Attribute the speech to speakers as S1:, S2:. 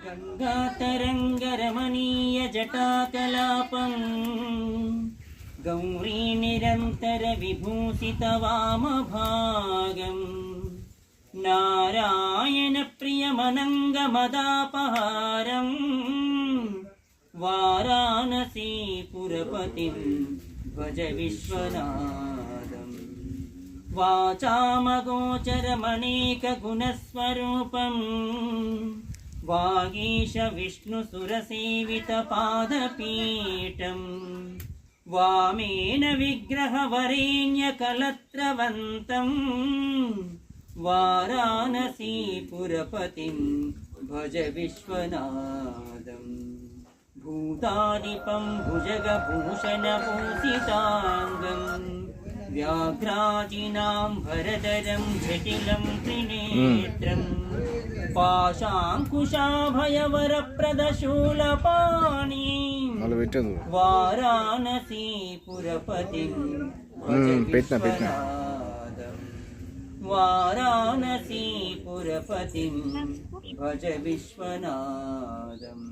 S1: गङ्गातरङ्गरमणीय जटाकलापं गौरी निरन्तर विभूषित वामभागं नारायण प्रियमनङ्गमदापहारं वाराणसीपुरपतिं भज विश्वनाथं वाचामगोचरमनेकगुणस्वरूपं वागीश विष्णुसुरसेवितपादपीठं वामेन विग्रहवरेण्यकलत्रवन्तं वाराणसीपुरपतिं भज विश्वनाथं भूतादिपं भुजगभूषणभूषिताङ्गं व्याघ्राजिनाम्भरधरं जटिलं त्रिनेत्रं पाशाङ्कुशाभयवरप्रदशूलपाणिं वाराणसीपुरपतिं भज विश्वनाथं वाराणसीपुरपतिं भज विश्वनाथम्।